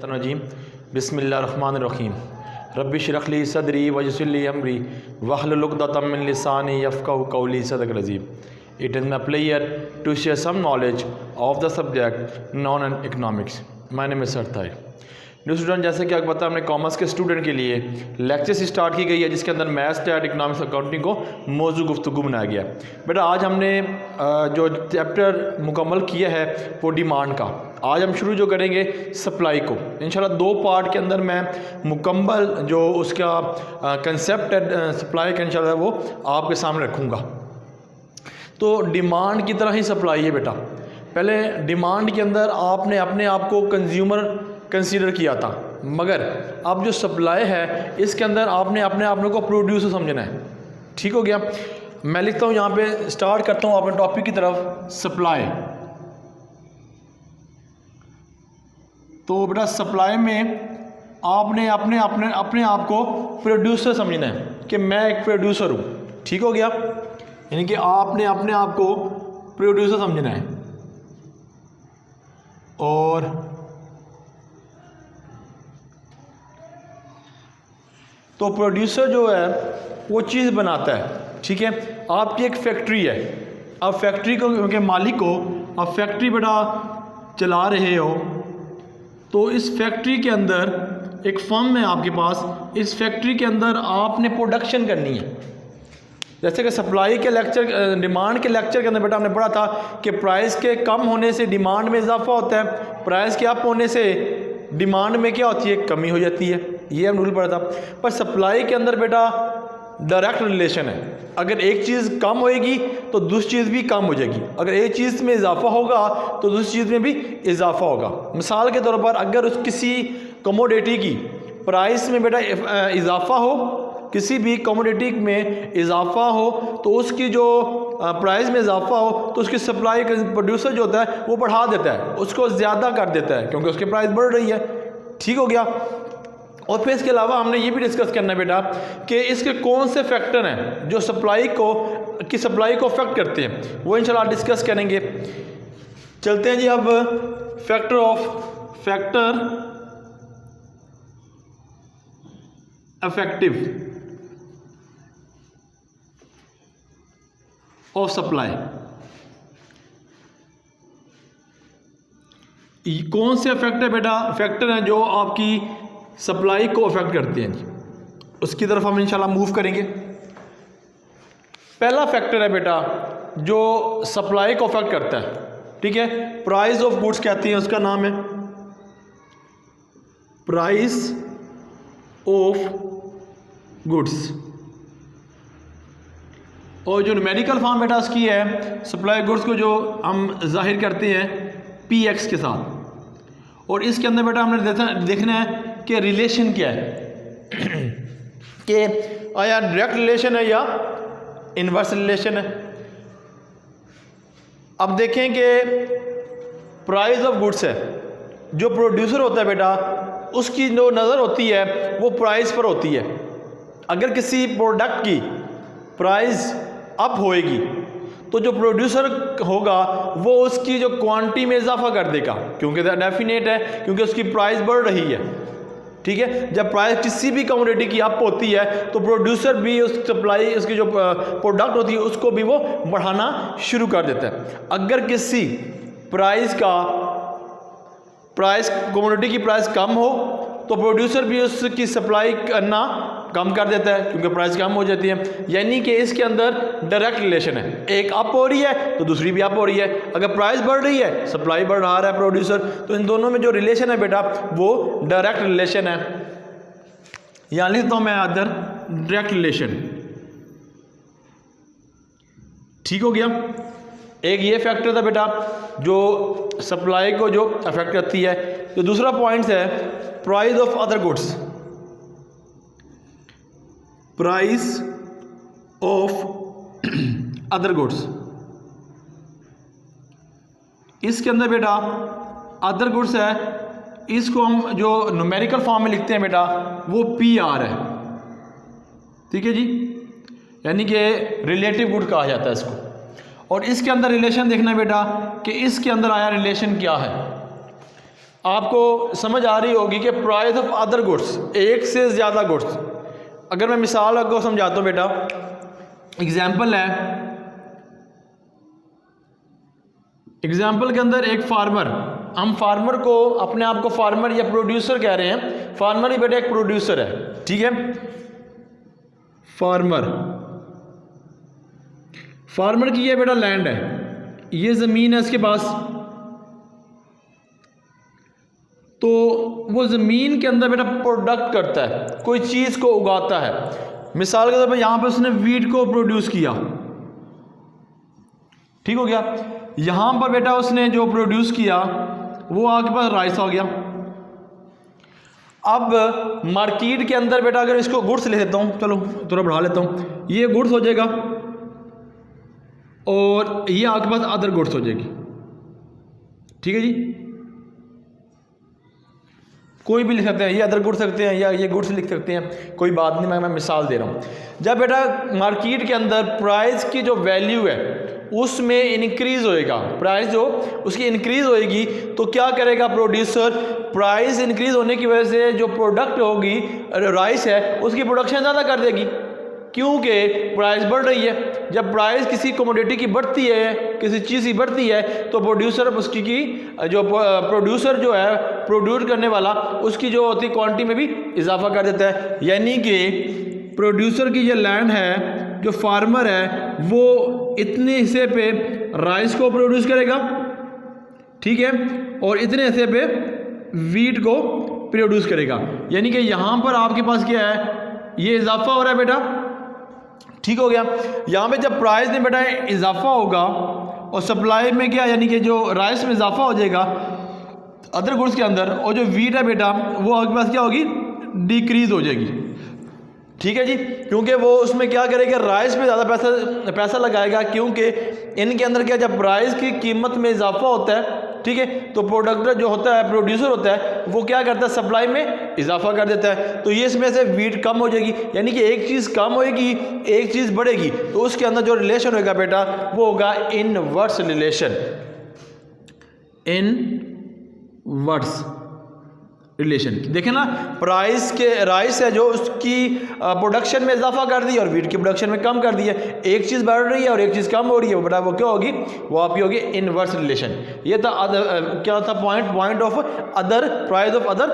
रजीम बिस्मिल्लाहिर्रहमानिर्रहीम रब्बि श्रह ली सदरी वयस्सिर ली अमरी वहलुल उक़दतम मिन लिसानी यफ़क़हू क़ौली। सदक़ रज़ीम। It is my pleasure to share some knowledge of the subject known as economics. My name is Sarthai. New student, जैसे कि आपको पता है हमने कॉमर्स के स्टूडेंट के लिए लेक्चर्स स्टार्ट की गई है जिसके अंदर मैथ्स, स्टैट, इकनॉमिक्स, अकाउंटिंग को मौजू गुफ्तगू बनाया गया। बेटा आज हमने जो चैप्टर मुकम्मल किया है वो डिमांड का। आज हम शुरू जो करेंगे सप्लाई को। इंशाल्लाह दो पार्ट के अंदर मैं मुकम्मल जो उसका कंसेप्ट है सप्लाई का इंशाल्लाह वो आपके सामने रखूँगा। तो डिमांड की तरह ही सप्लाई है बेटा। पहले डिमांड के अंदर आपने अपने आप को कंज्यूमर कंसीडर किया था, मगर अब जो सप्लाई है इसके अंदर आपने अपने आप को प्रोड्यूसर समझना है। ठीक हो गया। मैं लिखता हूँ यहाँ पे, स्टार्ट करता हूँ अपने टॉपिक की तरफ, सप्लाई। तो बेटा सप्लाई में आपने अपने आप को प्रोड्यूसर समझना है कि मैं एक प्रोड्यूसर हूँ। ठीक हो गया। यानी कि आपने अपने आप को प्रोड्यूसर समझना है। और तो प्रोड्यूसर जो है वो चीज़ बनाता है। ठीक है। आपकी एक फैक्ट्री है, आप फैक्ट्री को के मालिक हो, आप फैक्ट्री बेटा चला रहे हो। तो इस फैक्ट्री के अंदर एक फर्म है आपके पास, इस फैक्ट्री के अंदर आपने प्रोडक्शन करनी है। जैसे कि सप्लाई के लेक्चर, डिमांड के लेक्चर के अंदर बेटा हमने पढ़ा था कि प्राइस के कम होने से डिमांड में इजाफा होता है, प्राइस के अप होने से डिमांड में क्या होती है, कमी हो जाती है। ये हम रूल पढ़ा था। पर सप्लाई के अंदर बेटा डायरेक्ट रिलेशन है। अगर एक चीज़ कम होएगी तो दूसरी चीज़ भी कम हो जाएगी, अगर एक चीज़ में इजाफा होगा तो दूसरी चीज़ में भी इजाफा होगा। मिसाल के तौर पर अगर उस किसी कमोडिटी की प्राइस में बेटा इजाफा हो, किसी भी कमोडिटी में इजाफा हो तो उसकी जो प्राइस में इजाफा हो तो उसकी सप्लाई प्रोड्यूसर जो होता है वो बढ़ा देता है, उसको ज़्यादा कर देता है क्योंकि उसकी प्राइस बढ़ रही है। ठीक हो गया। और फिर इसके अलावा हमने ये भी डिस्कस करना है बेटा कि इसके कौन से फैक्टर हैं जो सप्लाई को अफेक्ट करते हैं, वो इंशाल्लाह डिस्कस करेंगे। चलते हैं जी अब फैक्टर इफेक्टिव ऑफ सप्लाई। कौन से फैक्टर हैं जो आपकी सप्लाई को अफेक्ट करते हैं जी, उसकी तरफ हम इंशाल्लाह मूव करेंगे। पहला फैक्टर है बेटा जो सप्लाई को अफेक्ट करता है, ठीक है, प्राइस ऑफ गुड्स कहते हैं, उसका नाम है प्राइस ऑफ गुड्स। और जो न्यूमेरिकल फॉर्म बेटा उसकी है सप्लाई गुड्स को जो हम जाहिर करते हैं PX के साथ। और इसके अंदर बेटा हमने देखना है कि रिलेशन क्या है कि आया डायरेक्ट रिलेशन है या इनवर्स रिलेशन है। अब देखें कि प्राइस ऑफ गुड्स है, जो प्रोड्यूसर होता है बेटा उसकी जो नज़र होती है वो प्राइस पर होती है। अगर किसी प्रोडक्ट की प्राइस अप होएगी तो जो प्रोड्यूसर होगा वो उसकी जो क्वांटिटी में इजाफा कर देगा क्योंकि डेफिनेट है, क्योंकि उसकी प्राइस बढ़ रही है। ठीक है। जब प्राइस किसी भी कमोडिटी की अप होती है तो प्रोड्यूसर भी उस सप्लाई, उसकी जो प्रोडक्ट होती है उसको भी वो बढ़ाना शुरू कर देता है। अगर किसी कमोडिटी की प्राइस कम हो तो प्रोड्यूसर भी उसकी सप्लाई करना कम कर देता है क्योंकि प्राइस कम हो जाती है। यानी कि इसके अंदर डायरेक्ट रिलेशन है, एक अप हो रही है तो दूसरी भी अप हो रही है। अगर प्राइस बढ़ रही है सप्लाई बढ़ा रहा है प्रोड्यूसर, तो इन दोनों में जो रिलेशन है बेटा वो डायरेक्ट रिलेशन है। यहाँ लिखता हूँ मैं अदर डायरेक्ट रिलेशन। ठीक हो गया। एक ये फैक्टर था बेटा जो सप्लाई को जो अफेक्ट करती है। तो दूसरा पॉइंट है price of other goods. Price of other goods, इसके अंदर बेटा अदर गुड्स है, इसको हम जो न्यूमेरिकल फॉर्म में लिखते हैं बेटा वो PR है। ठीक है जी, यानी कि रिलेटिव गुड कहा जाता है इसको। और इसके अंदर रिलेशन देखना बेटा कि इसके अंदर आया रिलेशन क्या है। आपको समझ आ रही होगी कि प्राइस ऑफ अदर गुड्स, एक से ज़्यादा गुड्स। अगर मैं मिसाल आपको समझाता हूँ बेटा, एग्जाम्पल है, एग्जाम्पल के अंदर एक फार्मर, हम फार्मर को अपने आप को फार्मर या प्रोड्यूसर कह रहे हैं, फार्मर ही बेटा एक प्रोड्यूसर है, ठीक है। फार्मर की ये बेटा लैंड है, ये ज़मीन है इसके पास, तो वो ज़मीन के अंदर बेटा प्रोडक्ट करता है, कोई चीज़ को उगाता है। मिसाल के तौर पर यहाँ पे उसने वीट को प्रोड्यूस किया, ठीक हो गया। यहाँ पर बेटा उसने जो प्रोड्यूस किया वो आपके पास राइस आ गया। अब मार्केट के अंदर बेटा अगर इसको गुड्स ले लेता हूँ, चलो थोड़ा बढ़ा लेता हूँ, ये गुड्स हो जाएगा और ये आपके पास अदर गुड्स हो जाएगी, ठीक है जी। कोई भी लिख सकते हैं, ये अदर गुड्स सकते हैं या ये गुड्स लिख सकते हैं, कोई बात नहीं, मैं मिसाल दे रहा हूँ। जब बेटा मार्केट के अंदर प्राइस की जो वैल्यू है उसमें इंक्रीज़ होएगा, प्राइस जो उसकी इंक्रीज़ होएगी, तो क्या करेगा प्रोड्यूसर, प्राइस इंक्रीज़ होने की वजह से जो प्रोडक्ट होगी राइस है उसकी प्रोडक्शन ज़्यादा कर देगी, क्योंकि प्राइस बढ़ रही है। जब प्राइस किसी कमोडिटी की बढ़ती है, किसी चीज़ की बढ़ती है, तो प्रोड्यूसर उसकी जो प्रोड्यूसर जो है प्रोड्यूस करने वाला, उसकी जो होती क्वांटिटी में भी इजाफा कर देता है। यानी कि प्रोड्यूसर की ये लैंड है, जो फार्मर है वो इतने हिस्से पे राइस को प्रोड्यूस करेगा, ठीक है, और इतने हिस्से पे वीट को प्रोड्यूस करेगा। यानी कि यहाँ पर आपके पास क्या है, ये इजाफा हो रहा है बेटा, ठीक हो गया। यहाँ पे जब प्राइस में बेटा इजाफा होगा और सप्लाई में क्या, यानी कि जो राइस में इजाफा हो जाएगा अदर गुड्स के अंदर, और जो वीट है बेटा वो आपके पास क्या होगी, डिक्रीज हो जाएगी, ठीक है जी। क्योंकि वो उसमें क्या करेगा, राइस में ज़्यादा पैसा लगाएगा, क्योंकि इनके अंदर क्या, जब प्राइस की कीमत में इजाफा होता है, ठीक है, तो प्रोडक्टर जो होता है, प्रोड्यूसर होता है, वो क्या करता है, सप्लाई में इजाफा कर देता है। तो ये इसमें से वीट कम हो जाएगी, यानी कि एक चीज़ कम होएगी, एक चीज़ बढ़ेगी, तो उसके अंदर जो रिलेशन होगा बेटा वो होगा इनवर्स रिलेशन, इनवर्स रिलेशन। देखें ना, राइस है जो उसकी प्रोडक्शन में इजाफा कर दी और वीट की प्रोडक्शन में कम कर दी है, एक चीज़ बढ़ रही है और एक चीज़ कम हो रही है, बेटा वो क्या होगी, वो आपकी होगी इनवर्स रिलेशन। ये था क्या था point of other, price of other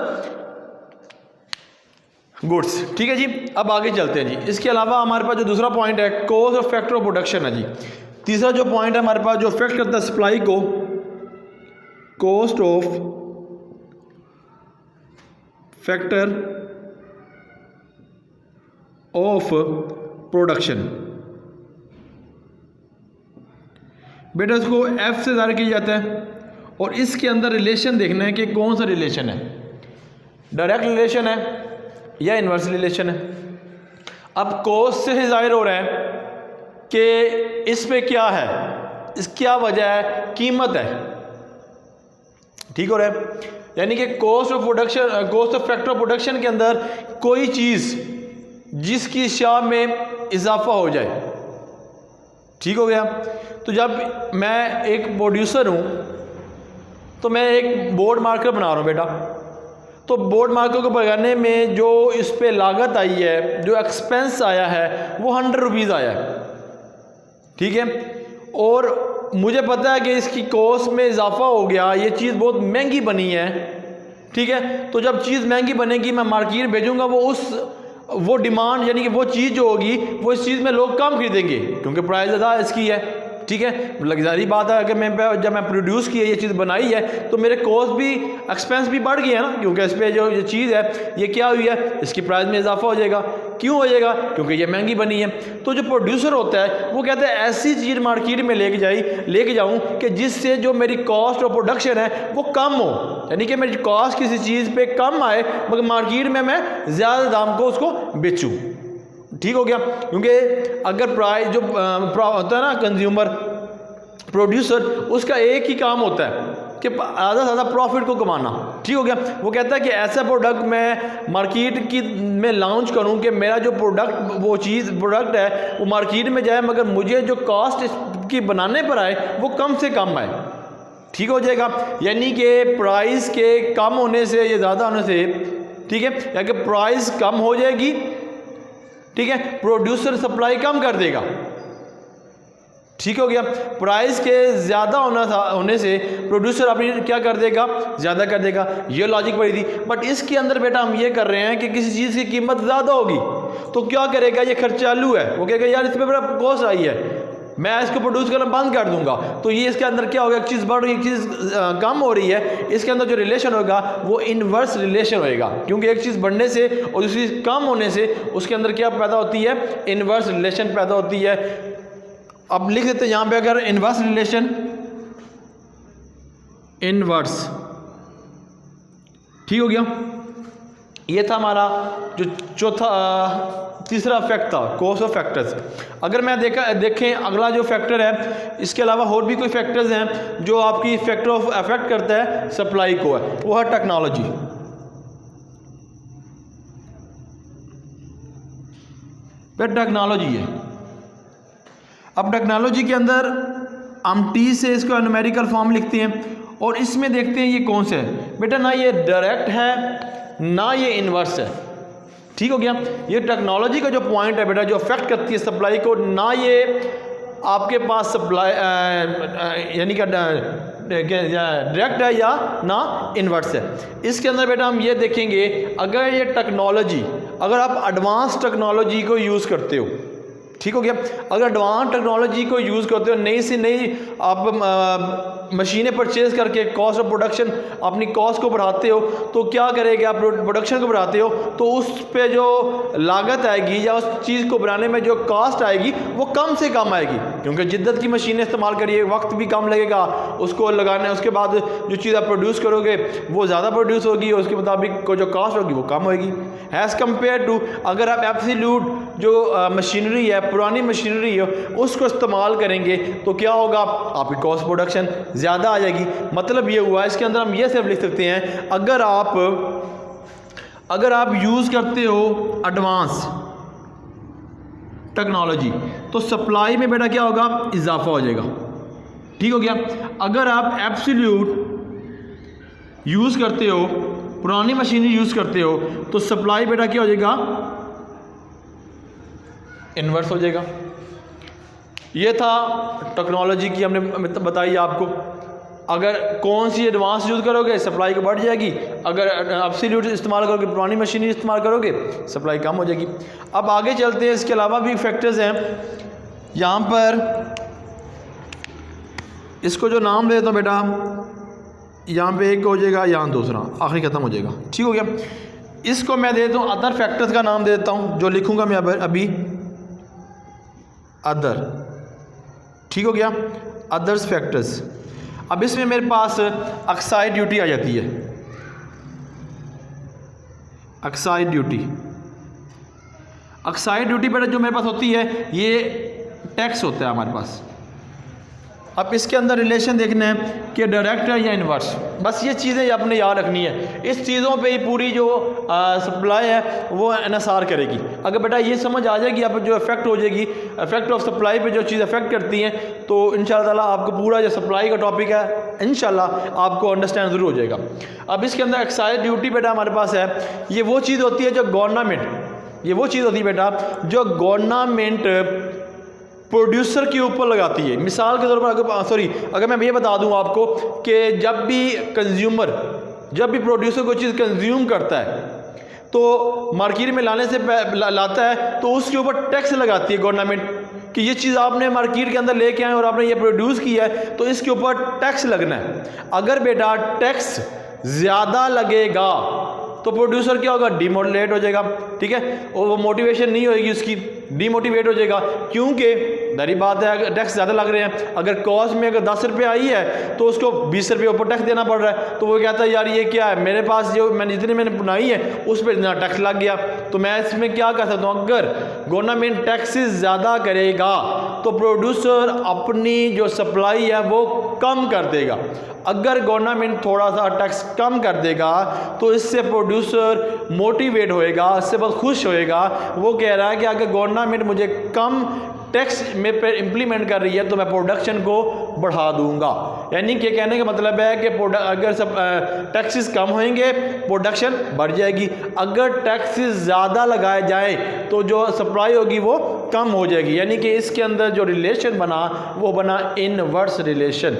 goods, ठीक है जी। अब आगे चलते हैं जी। इसके अलावा हमारे पास जो दूसरा पॉइंट है, cost of factor of production है जी। तीसरा जो पॉइंट है हमारे पास जो अफेक्ट करता है सप्लाई को, cost of factor of production. बेटा इसको एफ से ज़ाहिर किया जाता है और इसके अंदर रिलेशन देखना है कि कौन सा रिलेशन है, डायरेक्ट रिलेशन है या इनवर्स रिलेशन है। अब कॉस्ट से जाहिर हो रहा है कि इस पे क्या है, इस क्या वजह है, कीमत है, ठीक हो रहा है। यानी कि cost of production, cost of factor of production के अंदर कोई चीज़ जिसकी शाह में इजाफा हो जाए, ठीक हो गया। तो जब मैं एक प्रोड्यूसर हूँ तो मैं एक बोर्ड मार्कर बना रहा हूँ बेटा, तो बोर्ड मार्कर को बनाने में जो इस पे लागत आई है, जो एक्सपेंस आया है वो 100 रुपीज़ आया है, ठीक है। और मुझे पता है कि इसकी कॉस्ट में इजाफा हो गया, ये चीज़ बहुत महंगी बनी है, ठीक है। तो जब चीज़ महंगी बनेगी मैं मार्केट भेजूँगा, वो डिमांड यानी कि वो चीज़ जो होगी वो इस चीज़ में लोग कम खरीदेंगे क्योंकि प्राइस ज़्यादा इसकी है, ठीक है। लग्जरी बात है, अगर जब मैं प्रोड्यूस की है, ये चीज़ बनाई है, तो मेरे कॉस्ट भी, एक्सपेंस भी बढ़ गई है ना, क्योंकि इस पर जो ये चीज़ है ये क्या हुई है, इसकी प्राइस में इजाफा हो जाएगा। क्यों हो जाएगा, क्योंकि ये महंगी बनी है। तो जो प्रोड्यूसर होता है वो कहता है ऐसी चीज़ मार्केट में लेके जाऊँ कि जिससे जो मेरी कॉस्ट ऑफ प्रोडक्शन है वो कम हो, यानी कि मेरी कॉस्ट किसी चीज़ पे कम आए मगर मार्केट में मैं ज़्यादा दाम को उसको बेचूँ, ठीक हो गया। क्योंकि अगर प्राइस जो होता है ना कंज्यूमर, प्रोड्यूसर, उसका एक ही काम होता है कि ज़्यादा से ज़्यादा प्रॉफिट को कमाना, ठीक हो गया। वो कहता है कि ऐसा प्रोडक्ट मैं मार्केट में लॉन्च करूं कि मेरा जो प्रोडक्ट है वो मार्केट में जाए मगर मुझे जो कॉस्ट इसकी बनाने पर आए वो कम से कम आए, ठीक हो जाएगा। यानी कि प्राइस के कम होने से या ज़्यादा होने से, ठीक है, या कि प्राइस कम हो जाएगी, ठीक है, प्रोड्यूसर सप्लाई कम कर देगा, ठीक हो गया। प्राइस के ज़्यादा होने से प्रोड्यूसर अपनी क्या कर देगा, ज़्यादा कर देगा। ये लॉजिक पड़ी थी। बट इसके अंदर बेटा हम ये कर रहे हैं कि किसी चीज़ की कीमत ज़्यादा होगी तो क्या करेगा, ये खर्च चालू है, वो कहेगा यार इस पर बड़ा कॉस्ट आई है, मैं इसको प्रोड्यूस करना बंद कर दूंगा। तो ये इसके अंदर क्या होगा, एक चीज़ बढ़ रही है, एक चीज़ कम हो रही है, इसके अंदर जो रिलेशन होगा वो इन्वर्स रिलेशन होएगा, क्योंकि एक चीज़ बढ़ने से और दूसरी चीज़ कम होने से उसके अंदर क्या पैदा होती है, इन्वर्स रिलेशन पैदा होती है। अब लिख देते हैं यहाँ पे, अगर इन्वर्स रिलेशन, इन्वर्स, ठीक हो गया। ये था हमारा जो तीसरा फैक्ट था, कॉस्ट ऑफ फैक्टर्स। अगर मैं देखें अगला जो फैक्टर है, इसके अलावा और भी कोई फैक्टर्स हैं जो आपकी फैक्टर ऑफ अफेक्ट करता है सप्लाई को, है वो है टेक्नोलॉजी। फिर टेक्नोलॉजी है। अब टेक्नोलॉजी के अंदर हम टी से इसको न्यूमेरिकल फॉर्म लिखते हैं और इसमें देखते हैं ये कौन सा है। बेटा ना ये डायरेक्ट है ना ये इन्वर्स है, ठीक हो गया। ये टेक्नोलॉजी का जो पॉइंट है बेटा, जो अफेक्ट करती है सप्लाई को, ना ये आपके पास सप्लाई यानी कि डायरेक्ट है या ना इन्वर्स है। इसके अंदर बेटा हम ये देखेंगे, अगर ये टेक्नोलॉजी, अगर आप एडवांस टेक्नोलॉजी को यूज़ करते हो, ठीक हो गया, अगर एडवांस टेक्नोलॉजी को यूज़ करते हो, नई से नई आप मशीनें परचेज करके कॉस्ट ऑफ प्रोडक्शन, अपनी कॉस्ट को बढ़ाते हो, तो क्या करेगा, आप प्रोडक्शन को बढ़ाते हो तो उस पे जो लागत आएगी या उस चीज़ को बनाने में जो कॉस्ट आएगी वो कम से कम आएगी, क्योंकि जिद्दत की मशीनें इस्तेमाल करिए, वक्त भी कम लगेगा उसको लगाने, उसके बाद जो चीज़ आप प्रोड्यूस करोगे वो ज़्यादा प्रोड्यूस होगी और उसके मुताबिक को जो कॉस्ट होगी वो कम होगी, एज़ कम्पेयर टू अगर आप एब्सोल्यूट जो मशीनरी है, पुरानी मशीनरी है, उसको इस्तेमाल करेंगे तो क्या होगा, आपकी कॉस्ट प्रोडक्शन ज़्यादा आ जाएगी। मतलब ये हुआ, इसके अंदर हम ये सिर्फ लिख सकते हैं, अगर आप यूज़ करते हो एडवांस टेक्नोलॉजी तो सप्लाई में बेटा क्या होगा, इजाफा हो जाएगा, ठीक हो गया। अगर आप एब्सोल्यूट यूज़ करते हो, पुरानी मशीनरी यूज़ करते हो, तो सप्लाई बेटा क्या हो जाएगा, इन्वर्स हो जाएगा। ये था टेक्नोलॉजी की हमने बताई आपको। अगर कौन सी एडवांस यूज़ करोगे सप्लाई को बढ़ जाएगी, अगर एब्सोल्यूट इस्तेमाल करोगे, पुरानी मशीनरी इस्तेमाल करोगे, सप्लाई कम हो जाएगी। अब आगे चलते हैं, इसके अलावा भी फैक्टर्स हैं यहाँ पर। इसको जो नाम दे देता हूँ बेटा, यहाँ पे एक हो जाएगा, यहाँ दूसरा, आखिरी ख़त्म हो जाएगा, ठीक हो गया। इसको मैं दे देता हूँ अदर फैक्टर्स का नाम दे देता हूँ, जो लिखूँगा मैं अभी अदर, ठीक हो गया, अदर्स फैक्टर्स। अब इसमें मेरे पास एक्साइज ड्यूटी आ जाती है, एक्साइज ड्यूटी। एक्साइज ड्यूटी बेटा जो मेरे पास होती है, ये टैक्स होता है हमारे पास। अब इसके अंदर रिलेशन देखना है कि डायरेक्ट है या इन्वर्स, बस ये चीज़ें आपने याद रखनी है। इस चीज़ों पे ही पूरी जो सप्लाई है वो इन्हिसार करेगी। अगर बेटा ये समझ आ जाएगी, आप जो इफेक्ट हो जाएगी, इफेक्ट ऑफ सप्लाई पे जो चीज़ इफेक्ट करती हैं, तो इंशाअल्लाह ताला आपको पूरा जो सप्लाई का टॉपिक है इंशाअल्लाह आपको अंडरस्टैंड ज़रूर हो जाएगा। अब इसके अंदर एक्साइज ड्यूटी बेटा हमारे पास है, ये वो चीज़ होती है जो गवर्नमेंट, ये वो चीज़ होती है बेटा जो गवर्नमेंट प्रोड्यूसर के ऊपर लगाती है। मिसाल के तौर पर अगर मैं ये बता दूं आपको कि जब भी प्रोड्यूसर कोई चीज़ कंज्यूम करता है तो मार्केट में लाने से लाता है तो उसके ऊपर टैक्स लगाती है गवर्नमेंट कि ये चीज़ आपने मार्केट के अंदर लेके आए और आपने ये प्रोड्यूस किया है तो इसके ऊपर टैक्स लगना है। अगर बेटा टैक्स ज़्यादा लगेगा तो प्रोड्यूसर क्या होगा, डिमोटिवेट हो जाएगा, ठीक है, और वो मोटिवेशन नहीं होगी उसकी, डिमोटिवेट हो जाएगा, क्योंकि दरी बात है अगर टैक्स ज़्यादा लग रहे हैं। अगर कॉस्ट में अगर 10 रुपये आई है तो उसको 20 रुपये ऊपर टैक्स देना पड़ रहा है, तो वो कहता है यार ये क्या है, मेरे पास जो जितनी मैंने बनाई है उस पर इतना टैक्स लग गया, तो मैं इसमें क्या कर सकता हूँ। अगर गवर्नमेंट टैक्सेस ज़्यादा करेगा तो प्रोड्यूसर अपनी जो सप्लाई है वो कम कर देगा। अगर गवर्नमेंट थोड़ा सा टैक्स कम कर देगा तो इससे प्रोड्यूसर मोटिवेट होएगा, इससे बहुत खुश होएगा, वो कह रहा है कि अगर गवर्नमेंट मुझे कम टैक्स में पे इम्प्लीमेंट कर रही है तो मैं प्रोडक्शन को बढ़ा दूंगा। यानी कि कहने का मतलब है कि अगर सब टैक्सेस कम होंगे प्रोडक्शन बढ़ जाएगी, अगर टैक्सेस ज़्यादा लगाए जाए तो जो सप्लाई होगी वो कम हो जाएगी। यानी कि इसके अंदर जो रिलेशन बना वो बना इनवर्स रिलेशन।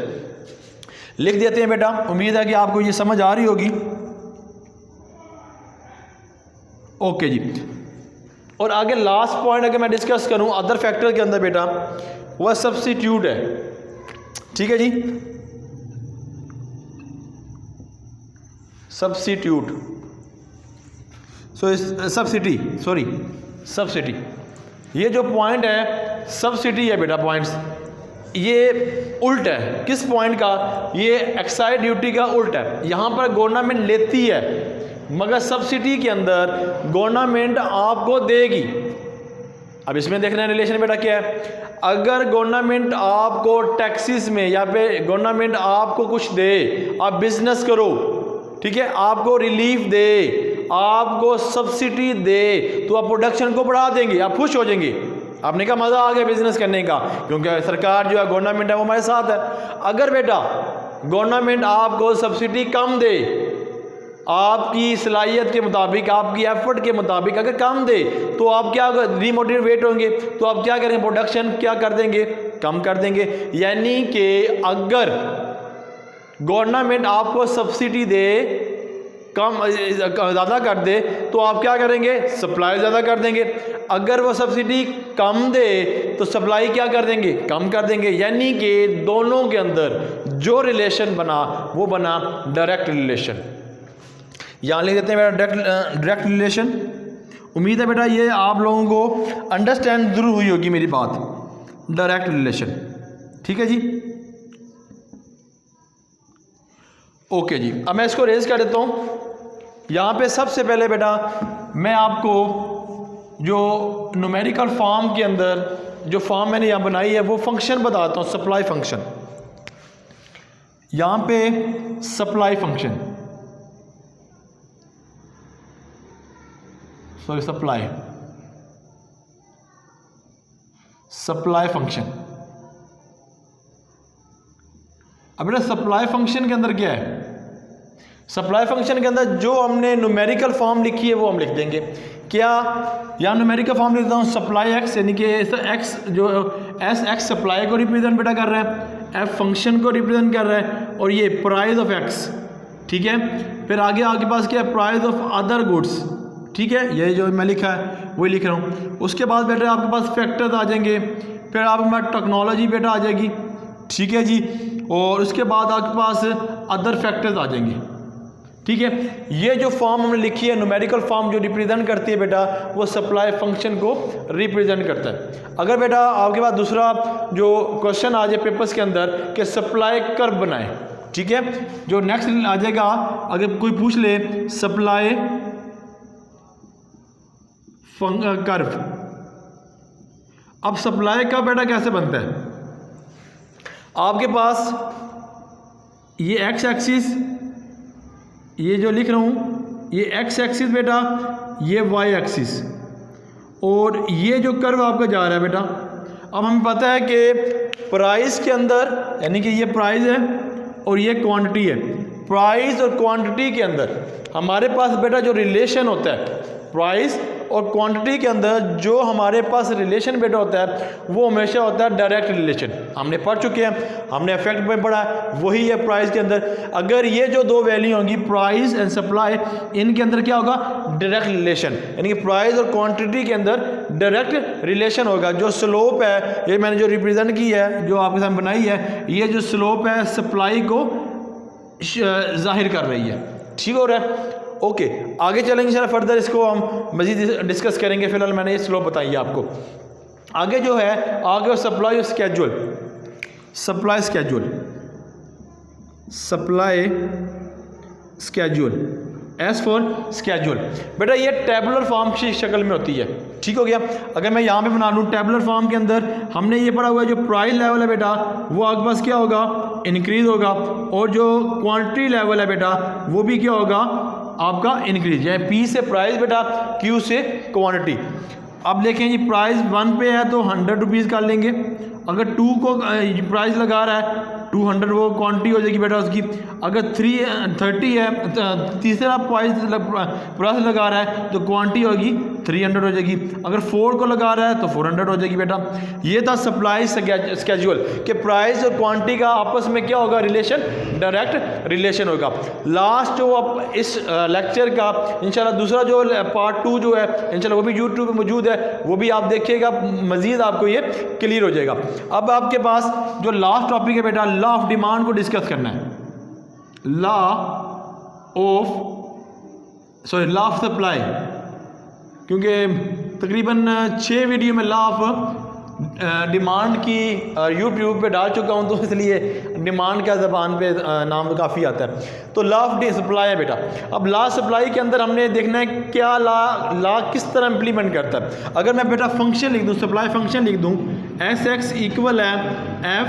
लिख देते हैं बेटा, उम्मीद है कि आपको ये समझ आ रही होगी। ओके जी, और आगे लास्ट पॉइंट अगर मैं डिस्कस करूं अदर फैक्टर के अंदर बेटा, वह सब्स्टिट्यूट है। ठीक है जी, सब्स्टिट्यूट, सब्सिडी। ये जो पॉइंट है सब्सिडी है बेटा, पॉइंट्स ये उल्ट है। किस पॉइंट का? ये एक्साइज ड्यूटी का उल्ट है। यहाँ पर गवर्नमेंट लेती है मगर सब्सिडी के अंदर गवर्नमेंट आपको देगी। अब इसमें देखना है रिलेशन बेटा क्या है। अगर गवर्नमेंट आपको टैक्सेस में या पे गवर्नमेंट आपको कुछ दे, आप बिजनेस करो, ठीक है, आपको रिलीफ दे, आपको सब्सिडी दे, तो आप प्रोडक्शन को बढ़ा देंगे, आप खुश हो जाएंगे। आपने कहा मज़ा आ गया बिजनेस करने का, क्योंकि सरकार जो है गवर्नमेंट है वो हमारे साथ है। अगर बेटा गवर्नमेंट आपको सब्सिडी कम दे, आपकी सलाहियत के मुताबिक, आपकी एफर्ट के मुताबिक अगर कम दे, तो आप क्या डीमोटिवेट होंगे, तो आप क्या करेंगे, प्रोडक्शन क्या कर देंगे, कम कर देंगे। यानी कि अगर गवर्नमेंट आपको सब्सिडी दे, कम ज़्यादा कर दे, तो आप क्या करेंगे, सप्लाई ज़्यादा कर देंगे। अगर वो सब्सिडी कम दे तो सप्लाई क्या कर देंगे, कम कर देंगे। यानी कि दोनों के अंदर जो रिलेशन बना वो बना डायरेक्ट रिलेशन। यहाँ लिख देते हैं बेटा डायरेक्ट रिलेशन। उम्मीद है बेटा ये आप लोगों को अंडरस्टैंड जरूर हुई होगी मेरी बात, डायरेक्ट रिलेशन। ठीक है जी, ओके जी। अब मैं इसको रेज कर देता हूँ। यहाँ पे सबसे पहले बेटा मैं आपको जो न्यूमेरिकल फॉर्म के अंदर जो फॉर्म मैंने यहाँ बनाई है वो फंक्शन बताता हूँ, सप्लाई फंक्शन। यहाँ पे supply function, sorry supply function. अब बेटा सप्लाई फंक्शन के अंदर क्या है, सप्लाई फंक्शन के अंदर जो हमने न्यूमेरिकल फॉर्म लिखी है वो हम लिख देंगे। क्या, यहाँ न्यूमेरिकल फॉर्म लिखता हूँ सप्लाई एक्स, यानी कि एक्स जो एस एक्स सप्लाई को रिप्रेजेंट बेटा कर रहा है, एफ फंक्शन को रिप्रेजेंट कर रहा है, और ये प्राइस ऑफ एक्स। ठीक है, फिर आगे आपके पास क्या है, प्राइस ऑफ अदर गुड्स। ठीक है, ये जो मैं लिखा है वही लिख रहा हूँ। उसके बाद बेटा आपके पास फैक्टर्स आ जाएंगे, फिर आपके पास टेक्नोलॉजी बेटा आ जाएगी। ठीक है जी, और उसके बाद आपके पास अदर फैक्टर्स आ जाएंगे। ठीक है, ये जो फॉर्म हमने लिखी है न्यूमेरिकल फॉर्म जो रिप्रेजेंट करती है बेटा वो सप्लाई फंक्शन को रिप्रेजेंट करता है। अगर बेटा आपके पास दूसरा जो क्वेश्चन आ जाए पेपर्स के अंदर कि सप्लाई कर्व बनाए, ठीक है, जो नेक्स्ट आ जाएगा, अगर कोई पूछ ले सप्लाई कर्व, अब सप्लाई का बेटा कैसे बनता है, आपके पास ये एक्स एक्सिस, ये जो लिख रहा हूँ ये एक्स एक्सिस बेटा, ये वाई एक्सिस, और ये जो कर्व आपका जा रहा है बेटा। अब हमें पता है कि प्राइस के अंदर, यानी कि ये प्राइस है और ये क्वांटिटी है, प्राइस और क्वांटिटी के अंदर हमारे पास बेटा जो रिलेशन होता है, प्राइस और क्वांटिटी के अंदर जो हमारे पास रिलेशन बेटा होता है वो हमेशा होता है डायरेक्ट रिलेशन। हमने पढ़ चुके हैं, हमने इफेक्ट में पढ़ा है, वही है प्राइस के अंदर। अगर ये जो दो वैल्यू होंगी प्राइस एंड सप्लाई, इनके अंदर क्या होगा, डायरेक्ट रिलेशन, यानी कि प्राइस और क्वांटिटी के अंदर डायरेक्ट रिलेशन होगा। जो स्लोप है, ये मैंने जो रिप्रेजेंट की है, जो आपके सामने बनाई है, ये जो स्लोप है सप्लाई को जाहिर कर रही है। ठीक हो रहा है, ओके। आगे चलेंगे इंशाल्लाह, फर्दर इसको हम मज़ीद डिस्कस करेंगे। फिलहाल मैंने ये स्लो बताई है आपको। आगे जो है, आगे supply schedule, supply schedule, S for schedule. बेटा ये टेबुलर फॉर्म की शक्ल में होती है। ठीक हो गया। अगर मैं यहाँ पे बना लूँ टेबुलर फॉर्म के अंदर, हमने ये पढ़ा हुआ है जो प्राइस लेवल है बेटा वो आपके पास क्या होगा, इंक्रीज होगा, और जो क्वांटिटी लेवल है बेटा वो भी क्या होगा आपका इंक्रीज, यानी पी से प्राइस बेटा, क्यू से क्वांटिटी। अब देखें जी प्राइस 1 पे है तो 100 रुपीज़ कर लेंगे, अगर 2 को प्राइस लगा रहा है 200 वो क्वांटिटी हो जाएगी बेटा उसकी, अगर 30 है तीसरा प्राइस लगा रहा है तो क्वांटिटी होगी 300 हो जाएगी, अगर 4 को लगा रहा है तो 400 हो जाएगी बेटा। ये था सप्लाई स्केड्यूल कि प्राइस और क्वांटिटी का आपस में क्या होगा रिलेशन, डायरेक्ट रिलेशन होगा। लास्ट जो अब इस लेक्चर का इंशाल्लाह दूसरा जो पार्ट 2 जो है इंशाल्लाह वो भी यूट्यूब पे मौजूद है, वो भी आप देखिएगा, मज़ीद आपको ये क्लियर हो जाएगा। अब आपके पास जो लास्ट टॉपिक है बेटा लॉ ऑफ डिमांड को डिस्कस करना है, लॉ ऑफ सप्लाई, क्योंकि तकरीबन 6 वीडियो में लॉ ऑफ डिमांड की यूट्यूब पे डाल चुका हूँ, तो इसलिए डिमांड का ज़बान पे नाम काफ़ी आता है। तो लॉ ऑफ सप्लाई है बेटा। अब लॉ सप्लाई के अंदर हमने देखना है क्या लॉ किस तरह इम्प्लीमेंट करता है। अगर मैं बेटा फंक्शन लिख दूँ, सप्लाई फंक्शन लिख दूँ, एस एक्स इक्वल है F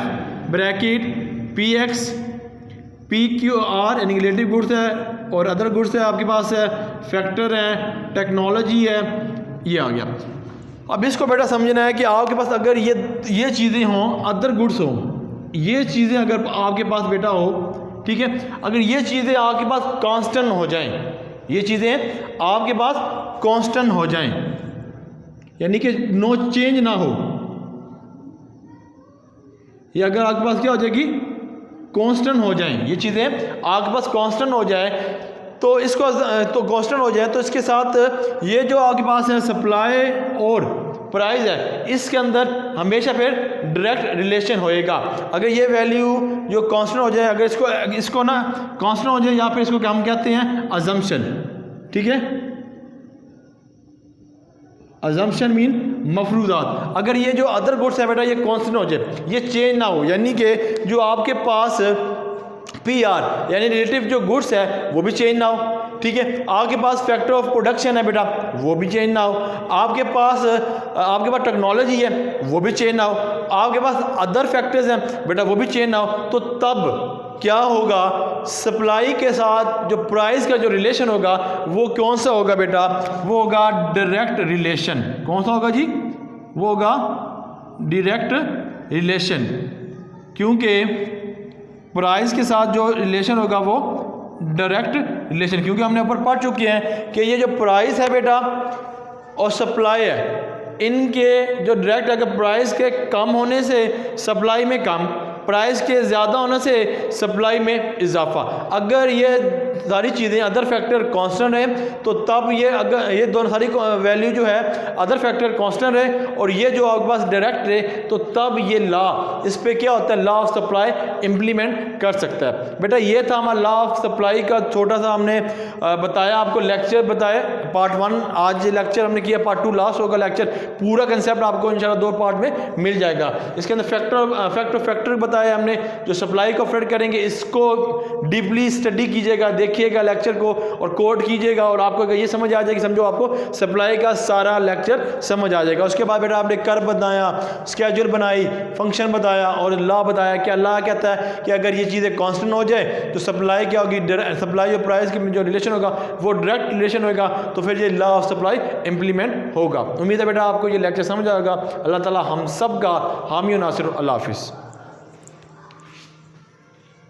bracket P x P Q R यानी रिलेटिव गुड्स है और अदर गुड्स है, आपके पास है फैक्टर है, टेक्नोलॉजी है, ये आ गया। अब इसको बेटा समझना है कि आपके पास अगर ये चीज़ें हों, अदर गुड्स हों, ये चीज़ें अगर आपके पास बेटा हो, ठीक है, अगर ये चीज़ें आपके पास कांस्टेंट हो जाएं, ये चीज़ें आपके पास कांस्टेंट हो जाएं, यानी कि नो चेंज ना हो, ये अगर आपके पास क्या हो जाएगी कांस्टेंट हो जाएं, ये चीज़ें आपके पास कांस्टेंट हो जाए तो इसको तो कांस्टेंट हो जाए तो इसके साथ ये जो आपके पास है सप्लाई और प्राइस है, इसके अंदर हमेशा फिर डायरेक्ट रिलेशन होएगा। अगर ये वैल्यू जो कांस्टेंट हो जाए, अगर इसको ना कांस्टेंट हो जाए, या फिर इसको हम कहते हैं अजम्पशन, ठीक है, अजम्पशन मीन मफरूजात। अगर ये जो अदर गुड्स है बेटा ये कांस्टेंट हो जाए, ये चेंज ना हो, यानी कि जो आपके पास पी आर यानी रिलेटिव जो गुड्स है वो भी चेंज ना हो, ठीक है, आपके पास फैक्टर ऑफ प्रोडक्शन है बेटा वो भी चेंज ना हो, आपके पास टेक्नोलॉजी है वो भी चेंज ना हो, आपके पास अदर फैक्टर्स हैं बेटा वो भी चेंज ना हो, तो तब क्या होगा, सप्लाई के साथ जो प्राइस का जो रिलेशन होगा वो कौन सा होगा बेटा, वो होगा डायरेक्ट रिलेशन। कौन सा होगा जी, वो होगा डायरेक्ट रिलेशन, क्योंकि प्राइस के साथ जो रिलेशन होगा वो डायरेक्ट रिलेशन, क्योंकि हमने ऊपर पढ़ चुके हैं कि ये जो प्राइस है बेटा और सप्लाई है, इनके जो डायरेक्ट अगर प्राइस के कम होने से सप्लाई में कम, प्राइस के ज़्यादा होने से सप्लाई में इजाफा, अगर ये सारी चीज़ें अदर फैक्टर कांस्टेंट है तो तब ये अगर ये दोनों सारी वैल्यू जो है अदर फैक्टर कांस्टेंट है और ये जो आपके पास डायरेक्ट है तो तब ये लॉ इस पे क्या होता है, लॉ ऑफ सप्लाई इम्प्लीमेंट कर सकता है। बेटा ये था हमारा लॉ ऑफ सप्लाई का छोटा सा हमने बताया, आपको लेक्चर बताया पार्ट 1, आज लेक्चर हमने किया, पार्ट 2 लास्ट होगा लेक्चर, पूरा कंसेप्ट आपको इंशाल्लाह 2 पार्ट में मिल जाएगा। इसके अंदर फैक्टर बताया हमने जो सप्लाई को अफेक्ट करेंगे, इसको डीपली स्टडी कीजिएगा, देखिएगा लेक्चर को और कोड कीजिएगा और आपको ये समझ आ जाएगी, समझो आपको सप्लाई का सारा लेक्चर समझ आ जाएगा। उसके बाद बेटा आपने कर्व बताया, स्केड्यूल बनाई, फंक्शन बताया और लॉ बताया। क्या लॉ कहता है कि अगर ये चीज़ें कांस्टेंट हो जाए तो सप्लाई क्या होगी, सप्लाई और प्राइस की जो रिलेशन होगा वो डायरेक्ट रिलेशन होगा, तो फिर ये लॉ ऑफ सप्लाई इंप्लीमेंट होगा। उम्मीद है बेटा आपको ये लेक्चर समझ आएगा। अल्लाह ताला हम सब का हामी और नासिर। अल्लाह हाफिज़।